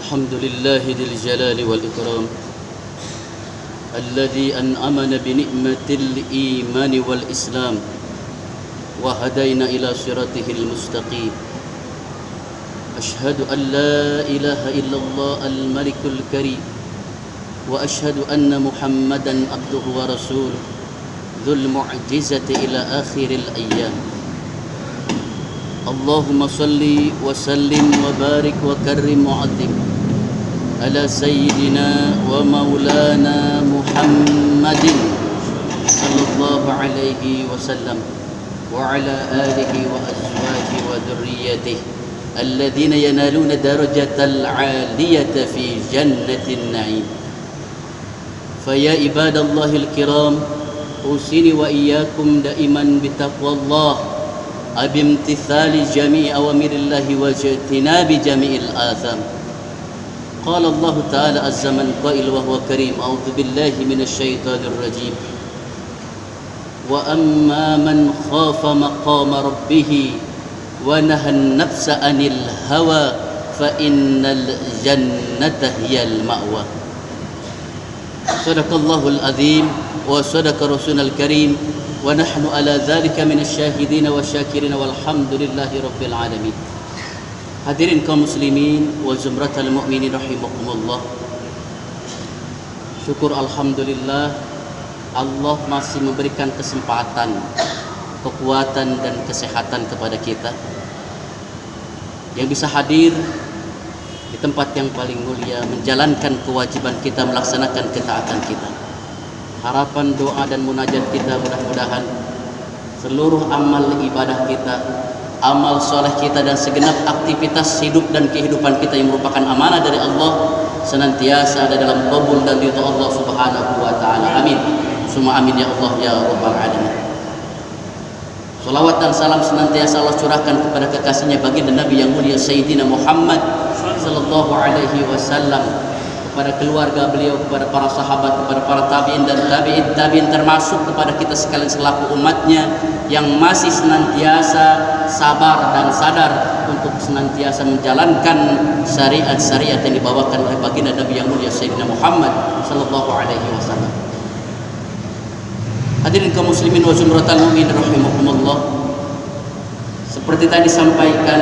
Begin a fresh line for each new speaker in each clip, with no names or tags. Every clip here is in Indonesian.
الحمد لله ذي الجلال والإكرام الذي أنعمنا بنعمة الإيمان والإسلام وهدينا إلى صراطه المستقيم. أشهد أن لا إله إلا الله الملك الكريم وأشهد أن محمدا عبده ورسوله ذو المعجزة إلى آخر الأيام. اللهم صل وسلم وبارك وكرم وعظم على سيدنا ومولانا محمد صلى الله عليه وسلم وعلى آله وأزواجه وذريته الذين ينالون درجة العالية في جنة النعيم. فيا عباد الله الكرام، أوصيني وإياكم دائما بتقوى الله بامتثال جميع أوامر الله واجتناب جميع الآثام. قال الله تعالى عز من قائل وهو كريم: أعوذ بالله من الشيطان الرجيم. وأما من خاف مقام ربه ونهى النفس عن الهوى فإن الجنة هي المأوى. صدق الله العظيم وصدق رسولنا الكريم ونحن على ذلك من الشاهدين والشاكرين والحمد لله رب العالمين. Hadirin kaum muslimin wa zumratal mu'minin rahimakumullah. Syukur alhamdulillah Allah masih memberikan kesempatan, kekuatan dan kesehatan kepada kita yang bisa hadir di tempat yang paling mulia, menjalankan kewajiban kita, melaksanakan ketaatan kita. Harapan, doa dan munajat kita mudah-mudahan seluruh amal ibadah kita, amal soleh kita dan segenap aktivitas hidup dan kehidupan kita yang merupakan amanah dari Allah senantiasa ada dalam qabul dan ridha Allah Subhanahu wa taala. Amin. Semua amin ya Allah ya rabbal alamin. Salawat dan salam senantiasa Allah curahkan kepada kekasihnya baginda Nabi yang mulia Sayyidina Muhammad sallallahu alaihi wasallam, kepada keluarga beliau, kepada para sahabat, kepada para tabi'in dan tabi'in termasuk kepada kita sekalian selaku umatnya yang masih senantiasa sabar dan sadar untuk senantiasa menjalankan syariat-syariat yang dibawakan oleh baginda Nabi yang mulia Sayyidina Muhammad sallallahu alaihi wasallam. Hadirin kaum muslimin wa zumratal mu'minin rahimakumullah. Seperti tadi disampaikan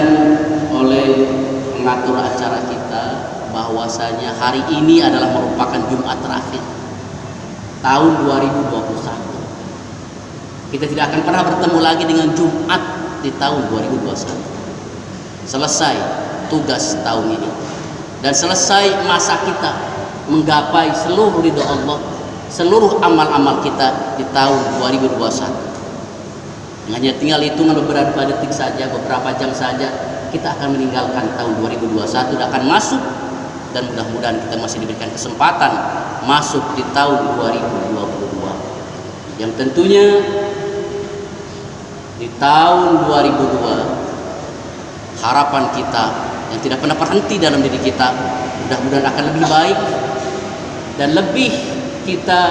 oleh pengatur acara kita bahwasanya hari ini adalah merupakan Jumat terakhir tahun 2021. Kita tidak akan pernah bertemu lagi dengan Jumat di tahun 2021. Selesai tugas tahun ini dan selesai masa kita menggapai seluruh ridha Allah, seluruh amal-amal kita di tahun 2021. Hanya tinggal hitungan beberapa detik saja, beberapa jam saja kita akan meninggalkan tahun 2021 dan akan masuk, dan mudah-mudahan kita masih diberikan kesempatan masuk di tahun 2022 yang tentunya di tahun 2022 harapan kita yang tidak pernah berhenti dalam diri kita mudah-mudahan akan lebih baik dan lebih kita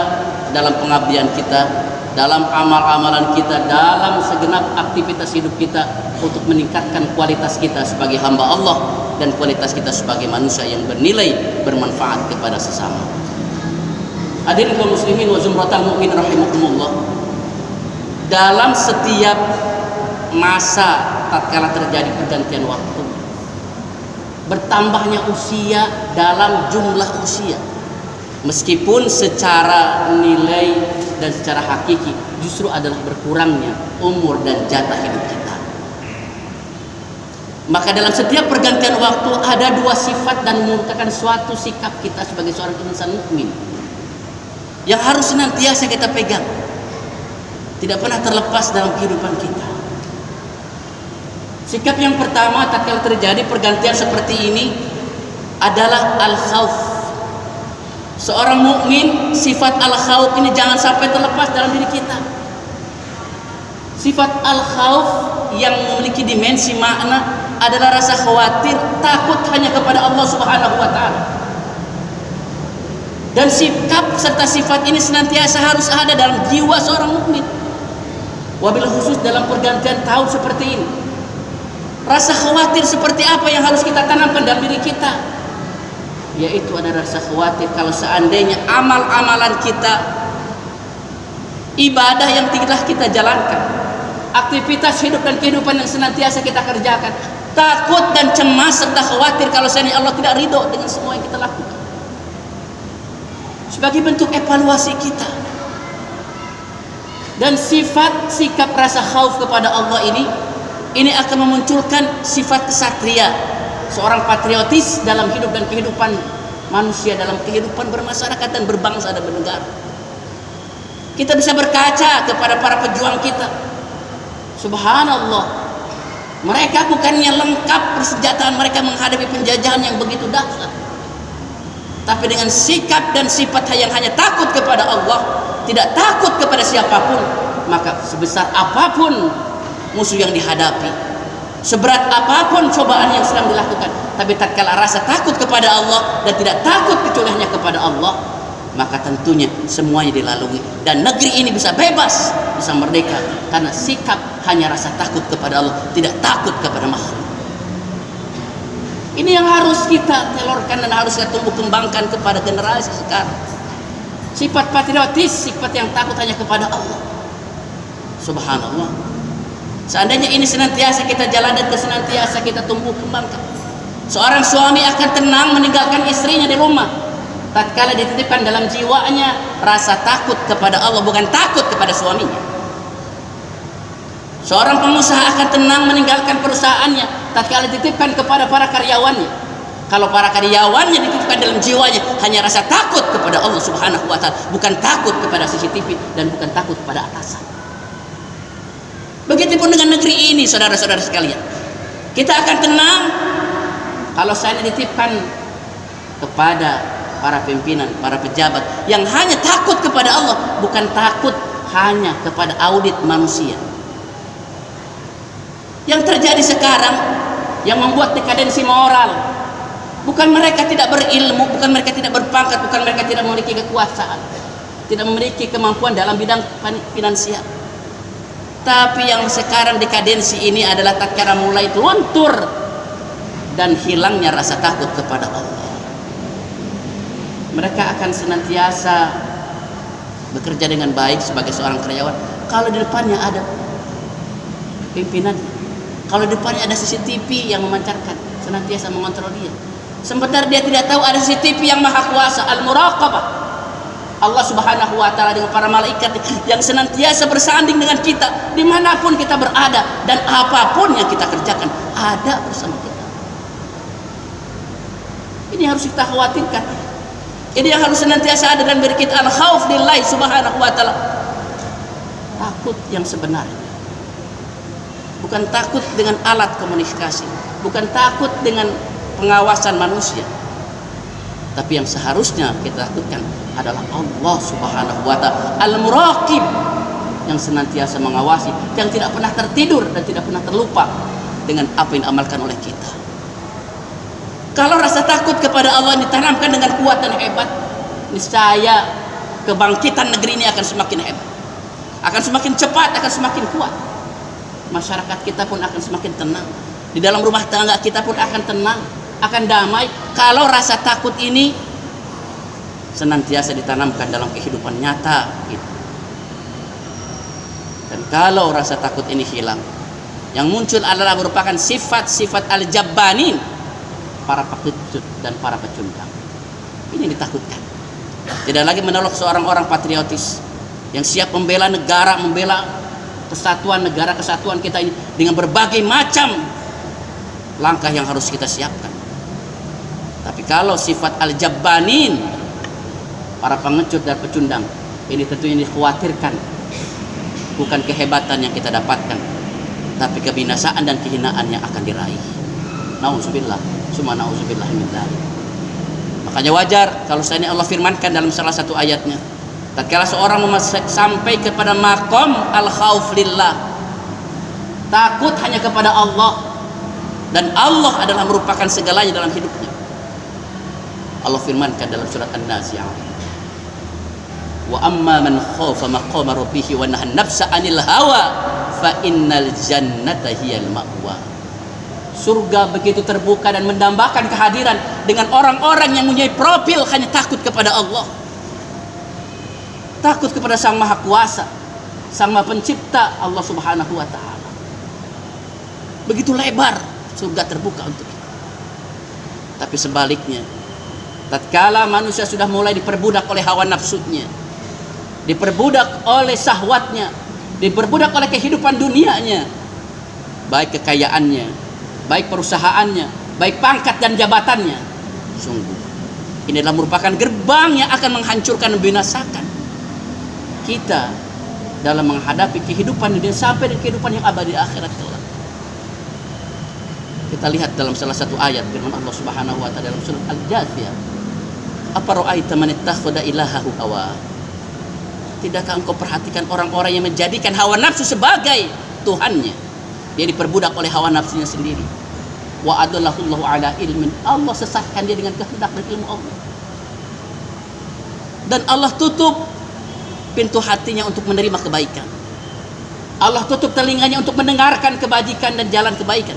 dalam pengabdian kita, dalam amal-amalan kita, dalam segenap aktivitas hidup kita untuk meningkatkan kualitas kita sebagai hamba Allah dan kualitas kita sebagai manusia yang bernilai, bermanfaat kepada sesama. Hadirin kaum muslimin wa zumratal mu'minin rahimakumullah. Dalam setiap masa tatkala terjadi pergantian waktu, bertambahnya usia dalam jumlah usia, meskipun secara nilai dan secara hakiki justru adalah berkurangnya umur dan jatah hidup kita. Maka dalam setiap pergantian waktu ada dua sifat dan merupakan suatu sikap kita sebagai seorang insan mukmin yang harus senantiasa kita pegang, tidak pernah terlepas dalam kehidupan kita. Sikap yang pertama tatkala terjadi pergantian seperti ini adalah al-khauf. Seorang mukmin sifat al-khauf ini jangan sampai terlepas dalam diri kita. Sifat al-khauf yang memiliki dimensi makna adalah rasa khawatir, takut hanya kepada Allah Subhanahu wa taala. Dan sikap serta sifat ini senantiasa harus ada dalam jiwa seorang mukmin. Wabil khusus dalam pergantian tahun seperti ini. Rasa khawatir seperti apa yang harus kita tanamkan dalam diri kita? yaitu ada rasa khawatir kalau seandainya amal-amalan kita, ibadah yang telah kita jalankan, aktivitas hidup dan kehidupan yang senantiasa kita kerjakan, takut dan cemas serta khawatir kalau seandainya Allah tidak ridho dengan semua yang kita lakukan. Sebagai bentuk evaluasi kita. Dan sifat sikap rasa khauf kepada Allah ini akan memunculkan sifat kesatria, seorang patriotis dalam hidup dan kehidupan manusia, dalam kehidupan bermasyarakat dan berbangsa dan bernegara. Kita bisa berkaca kepada para pejuang kita. Subhanallah, mereka bukannya lengkap persenjataan mereka menghadapi penjajahan yang begitu dahsyat, tapi dengan sikap dan sifat yang hanya takut kepada Allah, tidak takut kepada siapapun, maka sebesar apapun musuh yang dihadapi, seberat apapun cobaan yang sedang dilakukan, tapi tatkala rasa takut kepada Allah dan tidak takut kecuali hanya kepada Allah, maka tentunya semuanya dilalui dan negeri ini bisa bebas, bisa merdeka karena sikap hanya rasa takut kepada Allah, tidak takut kepada makhluk. Ini yang harus kita telurkan dan harus kita tumbuh kembangkan kepada generasi sekarang. Sifat patriotis, sifat yang takut hanya kepada Allah. Subhanallah. Seandainya ini senantiasa kita jalan dan senantiasa kita tumbuh kembangkan, seorang suami akan tenang meninggalkan istrinya di rumah tatkala dititipkan dalam jiwanya rasa takut kepada Allah, bukan takut kepada suaminya. Seorang pengusaha akan tenang meninggalkan perusahaannya tatkala dititipkan kepada para karyawannya. Kalau para karyawannya dititipkan dalam jiwanya hanya rasa takut kepada Allah Subhanahu wa taala, bukan takut kepada CCTV dan bukan takut kepada atasan. Begitupun dengan negeri ini, saudara-saudara sekalian. Kita akan tenang kalau saya dititipkan kepada para pimpinan, para pejabat yang hanya takut kepada Allah, bukan takut hanya kepada audit manusia. Yang terjadi sekarang yang membuat dekadensi moral, bukan mereka tidak berilmu, bukan mereka tidak berpangkat, bukan mereka tidak memiliki kekuasaan, tidak memiliki kemampuan dalam bidang finansial. Tapi yang sekarang dekadensi ini adalah tatkala mulai luntur dan hilangnya rasa takut kepada Allah. Mereka akan senantiasa bekerja dengan baik sebagai seorang karyawan kalau di depannya ada pimpinan, kalau di depannya ada CCTV yang memancarkan, senantiasa mengontrol dia. Sementara dia tidak tahu ada CCTV yang maha kuasa, al-muraqabah, Allah Subhanahu wa taala dengan para malaikat yang senantiasa bersanding dengan kita dimanapun kita berada dan apapun yang kita kerjakan ada bersama kita. Ini harus kita khawatirkan. Ini yang harus senantiasa ada dan beri kita al-khauf lillahi Subhanahu wa taala. Takut yang sebenarnya, bukan takut dengan alat komunikasi, bukan takut dengan pengawasan manusia, tapi yang seharusnya kita lakukan adalah Allah Subhanahu wa taala al-muraqib, yang senantiasa mengawasi, yang tidak pernah tertidur dan tidak pernah terlupa dengan apa yang diamalkan oleh kita. Kalau rasa takut kepada Allah ditanamkan dengan kuat dan hebat, niscaya kebangkitan negeri ini akan semakin hebat, akan semakin cepat, akan semakin kuat. Masyarakat kita pun akan semakin tenang, di dalam rumah tangga kita pun akan tenang, akan damai kalau rasa takut ini senantiasa ditanamkan dalam kehidupan nyata gitu. Dan kalau rasa takut ini hilang, yang muncul adalah merupakan sifat-sifat al-jabbanin, para pengecut dan para pecundang. Ini ditakutkan. Tidak lagi menolak seorang orang patriotis yang siap membela negara, membela kesatuan negara, kesatuan kita ini dengan berbagai macam langkah yang harus kita siapkan. Tapi kalau sifat al-jabbanin, para pengecut dan pecundang, ini tentunya dikhawatirkan. Bukan kehebatan yang kita dapatkan, tapi kebinasaan dan kehinaan yang akan diraih. Nauzubillah, summa nauzubillah min dzalik. Makanya wajar kalau saya ini Allah firmankan dalam salah satu ayatnya, tatkala seorang sampai kepada maqam al-khauf lillah, takut hanya kepada Allah, dan Allah adalah merupakan segalanya dalam hidupnya. Allah firmankan dalam surat An-Nazi'at, wa amma man khafa maqama rabbih wa nahan nafsa 'anil hawa fa innal jannata hiyal ma'wa. surga begitu terbuka dan mendambakan kehadiran dengan orang-orang yang mempunyai profil hanya takut kepada Allah, takut kepada Sang Maha Kuasa, Sang Maha Pencipta, Allah Subhanahu wa Ta'ala. Begitu lebar surga terbuka untuk kita. Tapi sebaliknya, tatkala manusia sudah mulai diperbudak oleh hawa nafsunya, diperbudak oleh syahwatnya, diperbudak oleh kehidupan dunianya, baik kekayaannya, baik perusahaannya, baik pangkat dan jabatannya, sungguh ini adalah merupakan gerbang yang akan menghancurkan dan membinasakan kita dalam menghadapi kehidupan dunia sampai dan kehidupan yang abadi akhirat kelak. Kita lihat dalam salah satu ayat firman Allah Subhanahu wa Ta'ala dalam surat Al-Jathiyah, apa ra'aita man ittakhadha ilahahu hawa. Tidakkah engkau perhatikan orang-orang yang menjadikan hawa nafsu sebagai tuhannya? Dia diperbudak oleh hawa nafsunya sendiri. Wa adallahullahu ala ilmin. Allah sesatkan dia dengan kehendak dan ilmu Allah. Dan Allah tutup pintu hatinya untuk menerima kebaikan. Allah tutup telinganya untuk mendengarkan kebajikan dan jalan kebaikan.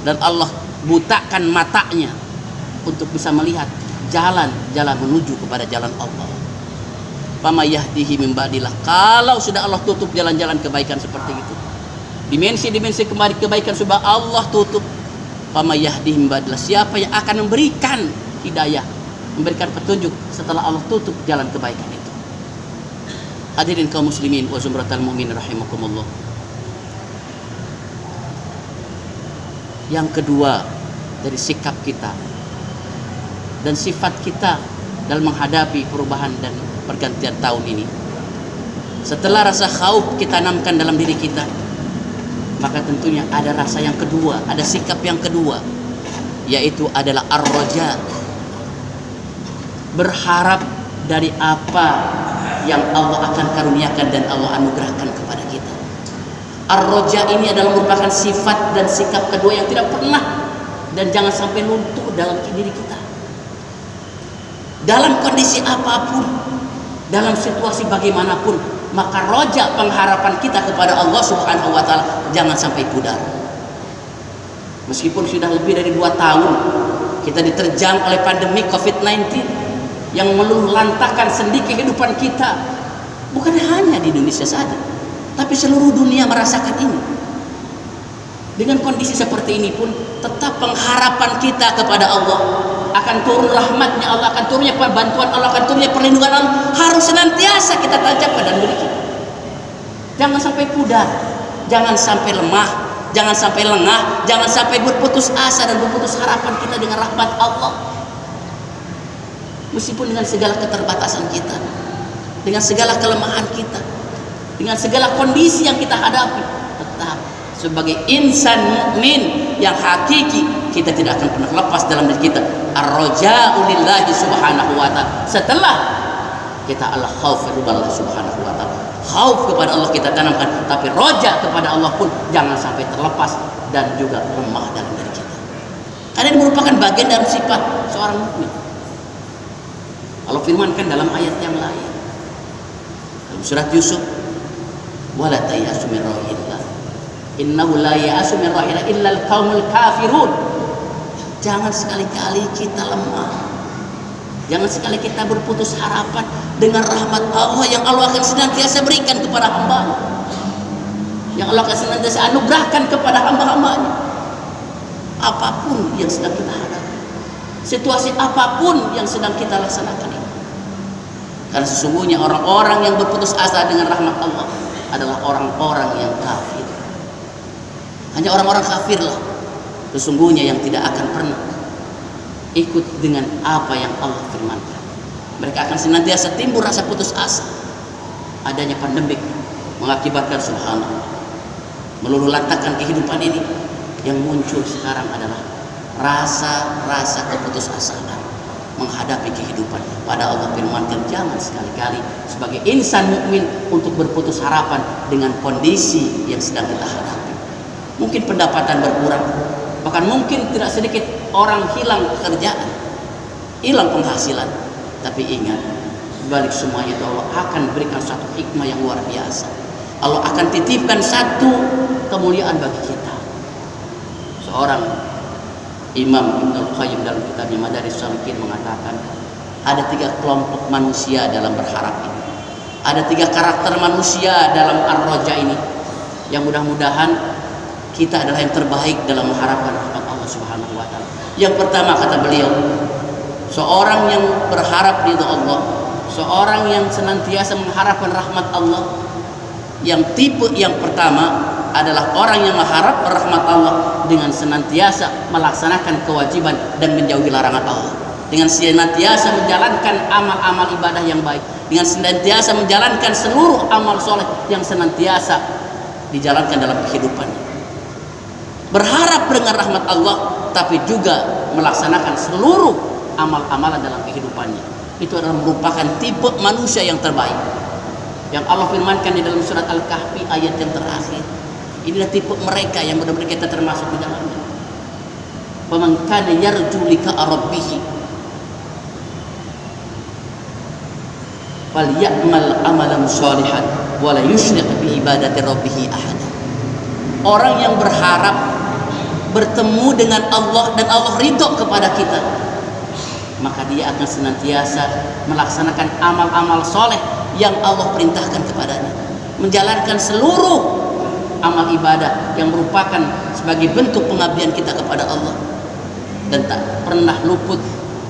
Dan Allah butakan matanya untuk bisa melihat jalan-jalan menuju kepada jalan Allah. Fama yahdihi min ba'dillah. Kalau sudah Allah tutup jalan-jalan kebaikan seperti itu, dimensi-dimensi kebaikan sudah Allah tutup, fama yahdihi min ba'dillah. Siapa yang akan memberikan hidayah, memberikan petunjuk setelah Allah tutup jalan kebaikan itu? Hadirin kaum muslimin wa zumratal mu'minin rahimakumullah. Yang kedua dari sikap kita dan sifat kita dalam menghadapi perubahan dan pergantian tahun ini, setelah rasa khauf kita tanamkan dalam diri kita, maka tentunya ada rasa yang kedua, ada sikap yang kedua, yaitu adalah ar-raja, berharap dari apa yang Allah akan karuniakan dan Allah anugerahkan kepada kita. Ar-raja ini adalah merupakan sifat dan sikap kedua yang tidak pernah dan jangan sampai luntur dalam diri kita. Dalam kondisi apapun, dalam situasi bagaimanapun, maka roja pengharapan kita kepada Allah Subhanahu wa Ta'ala jangan sampai pudar. Meskipun sudah lebih dari 2 tahun kita diterjang oleh pandemi COVID-19 yang meluluhlantahkan sendi kehidupan kita, bukan hanya di Indonesia saja, tapi seluruh dunia merasakan ini. Dengan kondisi seperti ini pun tetap pengharapan kita kepada Allah akan turun rahmatnya Allah, akan turunnya bantuan Allah, akan turunnya perlindungan Allah harus senantiasa kita tancapkan dalam diri kita. Jangan sampai pudar, jangan sampai lemah, jangan sampai lengah, jangan sampai berputus asa dan berputus harapan kita dengan rahmat Allah. Meskipun dengan segala keterbatasan kita, dengan segala kelemahan kita, dengan segala kondisi yang kita hadapi, tetap sebagai insan mukmin yang hakiki kita tidak akan pernah lepas dalam diri kita ar-raja'u lillahi subhanahu wa ta'ala. Setelah kita Allah khauf kepada Allah subhanahu wa ta'ala, khauf kepada Allah kita tanamkan, tapi roja kepada Allah pun jangan sampai terlepas dan juga lemah dalam diri kita, karena ini merupakan bagian dari sifat seorang mukmin. Allah firmankan dalam ayat yang lain dalam surat Yusuf, wala tayasu min rauhillah innahu la ya'asu min rauhillah illa al-qaumul kafirun. Jangan sekali-kali kita lemah, jangan sekali kita berputus harapan dengan rahmat Allah yang Allah akan senantiasa berikan kepada hamba, yang Allah akan senantiasa anugerahkan kepada hamba-hambanya. Apapun yang sedang kita hadapi, situasi apapun yang sedang kita laksanakan ini, karena sesungguhnya orang-orang yang berputus asa dengan rahmat Allah adalah orang-orang yang kafir. Hanya orang-orang kafir lah sesungguhnya yang tidak akan pernah ikut dengan apa yang Allah firmankan. Mereka akan senantiasa timbul rasa putus asa. Adanya pandemik mengakibatkan subhanallah meluluhlantahkan kehidupan ini. Yang muncul sekarang adalah rasa-rasa keputusasaan menghadapi kehidupan. Pada Allah firmankan jangan sekali-kali sebagai insan mukmin untuk berputus harapan dengan kondisi yang sedang kita hadapi. Mungkin pendapatan berkurang, bahkan mungkin tidak sedikit orang hilang pekerjaan, hilang penghasilan. Tapi ingat, balik semuanya itu Allah akan berikan satu hikmah yang luar biasa. Allah akan titipkan satu kemuliaan bagi kita. Seorang Imam Ibnul Qayyim dalam kitabnya Madaris Salikin mengatakan ada 3 kelompok manusia dalam berharap ini. Ada 3 karakter manusia dalam ar-raja ini, yang mudah-mudahan kita adalah yang terbaik dalam mengharapkan rahmat Allah Subhanahu wa taala. Yang pertama, kata beliau, seorang yang berharap ridha Allah, seorang yang senantiasa mengharapkan rahmat Allah. Yang tipe yang pertama adalah orang yang mengharap rahmat Allah dengan senantiasa melaksanakan kewajiban dan menjauhi larangan Allah, dengan senantiasa menjalankan amal-amal ibadah yang baik, dengan senantiasa menjalankan seluruh amal soleh yang senantiasa dijalankan dalam kehidupannya. Berharap dengan rahmat Allah, tapi juga melaksanakan seluruh amal-amalan dalam kehidupannya. Itu adalah merupakan tipe manusia yang terbaik, yang Allah firmankan di dalam surat Al-Kahfi ayat yang terakhir. Inilah tipe mereka yang benar-benar kita termasuk di dalamnya. Faman kana yarju liqa'a rabbih falyamal amalan shalihan wa la yusyrik bi ibadati rabbih ahada. Orang yang berharap bertemu dengan Allah dan Allah ridho kepada kita, maka dia akan senantiasa melaksanakan amal-amal soleh yang Allah perintahkan kepadanya, menjalankan seluruh amal ibadah yang merupakan sebagai bentuk pengabdian kita kepada Allah, dan tak pernah luput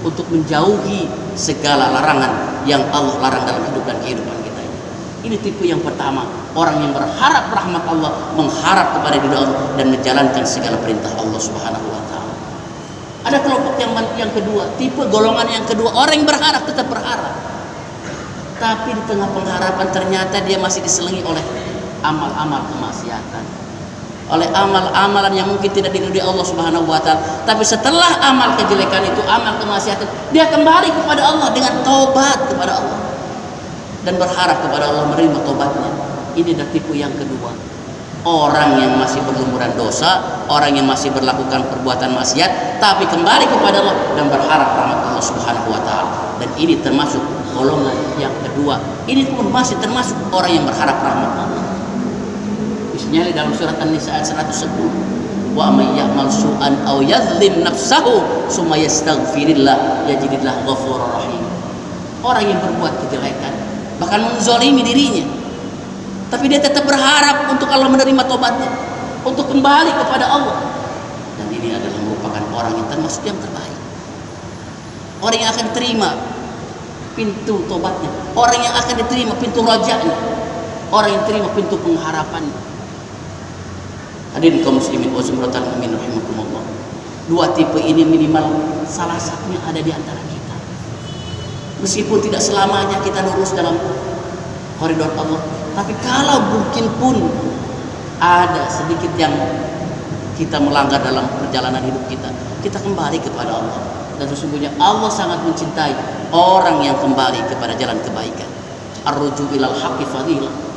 untuk menjauhi segala larangan yang Allah larang dalam hidup dan kehidupan kita ini. Ini tipe yang pertama, orang yang berharap rahmat Allah, mengharap kepada ridha Allah dan menjalankan segala perintah Allah Subhanahu wa taala. Ada kelompok yang kedua, tipe golongan yang kedua, orang yang berharap, tetap berharap, tapi di tengah pengharapan ternyata dia masih diselingi oleh amal-amal kemaksiatan, oleh amal-amalan yang mungkin tidak diridhoi Allah Subhanahu wa taala. Tapi setelah amal kejelekan itu, amal kemaksiatan, dia kembali kepada Allah dengan taubat kepada Allah dan berharap kepada Allah menerima taubatnya. Ini adalah tipe yang kedua, orang yang masih berlumuran dosa, orang yang masih melakukan perbuatan maksiat, tapi kembali kepada Allah dan berharap rahmat Allah Subhanahu wa taala. Dan ini termasuk golongan yang kedua. Ini pun masih termasuk orang yang berharap rahmat Allah. Misalnya dalam surat An-Nisa ayat 110, wa may ya'mal su'an aw yadhlim nafsahu summa yastaghfirillah yajidillah ghafurur rahim. Orang yang berbuat kejelekan, bahkan menzalimi dirinya, tapi dia tetap berharap untuk Allah menerima tobatnya, untuk kembali kepada Allah. Dan ini adalah merupakan orang yang termasuk yang terbaik, orang yang akan terima pintu tobatnya, orang yang akan diterima pintu rajanya, orang yang terima pintu pengharapannya. Hadirin kaum muslimin wa zumratal mu'minin rahimakumullah. Dua tipe ini minimal salah satunya ada di antara kita. Meskipun tidak selamanya kita lurus dalam koridor Allah, tapi kalau mungkin pun ada sedikit yang kita melanggar dalam perjalanan hidup kita, kita kembali kepada Allah. Dan sesungguhnya Allah sangat mencintai orang yang kembali kepada jalan kebaikan. Ar-ruju ilal haqqi fadilah.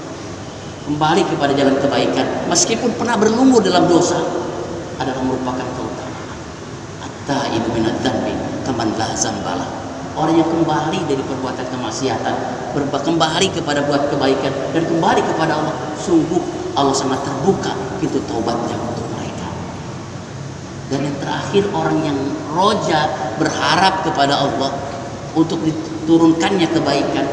Kembali kepada jalan kebaikan meskipun pernah berlumur dalam dosa adalah merupakan keutamaan. At-taibu minadz-dzanbi kaman la dzambalah. Orang yang kembali dari perbuatan kemaksiatan, kembali kepada buat kebaikan dan kembali kepada Allah, sungguh Allah sangat terbuka pintu taubatnya untuk mereka. Dan yang terakhir, orang yang roja, berharap kepada Allah untuk diturunkannya kebaikan,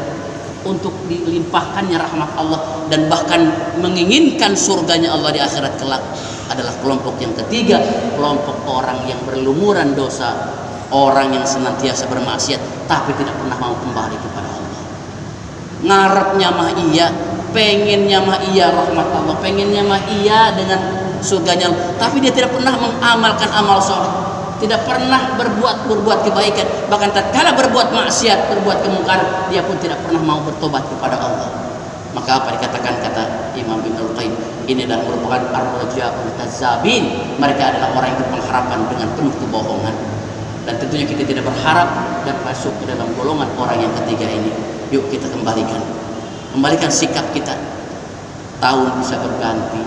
untuk dilimpahkannya rahmat Allah, dan bahkan menginginkan surganya Allah di akhirat kelak, adalah kelompok yang ketiga, kelompok orang yang berlumuran dosa, orang yang senantiasa bermaksiat tapi tidak pernah mau kembali kepada Allah. Ngarepnya mah iya, pengennya mah iya rahmat Allah, pengennya mah iya dengan surganya, tapi dia tidak pernah mengamalkan amal soleh, tidak pernah berbuat kebaikan, bahkan tatkala berbuat maksiat, berbuat kemungkaran, dia pun tidak pernah mau bertobat kepada Allah. Maka apa dikatakan kata Imam Ibnul Qayyim, ini adalah merupakan ar-raja'ul kadzabin. Mereka adalah orang yang berpengharapan dengan penuh kebohongan. Dan tentunya kita tidak berharap dan masuk ke dalam golongan orang yang ketiga ini. Yuk kita kembalikan sikap kita. Tahun bisa berganti,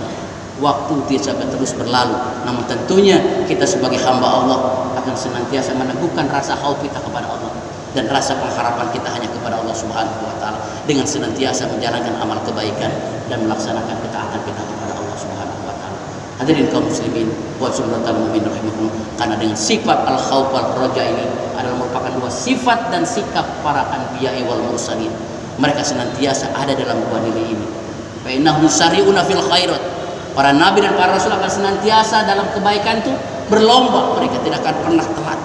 waktu bisa terus berlalu, namun tentunya kita sebagai hamba Allah akan senantiasa meneguhkan rasa khauf kita kepada Allah dan rasa pengharapan kita hanya kepada Allah Subhanahu wa taala, dengan senantiasa menjalankan amal kebaikan dan melaksanakan ketaatan kita kepada Allah Subhanahu wa taala. Hadirin kaum muslimin wa sunnatul mu'min rahimakumullah, karena dengan sifat al-khauf wal raja ini adalah merupakan dua sifat dan sikap para anbiya wal mursalin. Mereka senantiasa ada dalam dua nilai ini. Fa innahum sari'una fil khairat. Para nabi dan para rasul akan senantiasa dalam kebaikan itu berlomba, mereka tidak akan pernah telat.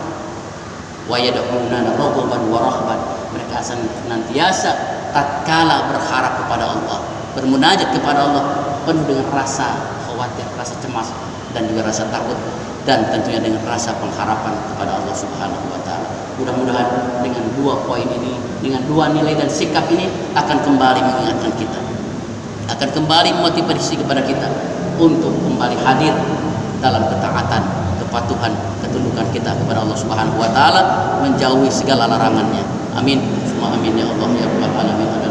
Wa yad'una raghaban wa rahban. Mereka senantiasa tatkala berharap kepada Allah, bermunajat kepada Allah penuh dengan rasa khawatir, rasa cemas, dan juga rasa takut, dan tentunya dengan rasa pengharapan kepada Allah Subhanahu wa taala. Mudah-mudahan dengan dua poin ini, dengan dua nilai dan sikap ini akan kembali mengingatkan kita, akan kembali memotivasi kepada kita untuk kembali hadir dalam ketaatan, kepatuhan, ketundukan kita kepada Allah Subhanahu wa taala, menjauhi segala larangannya. Amin. Semua amin ya Allah ya rabbal alamin.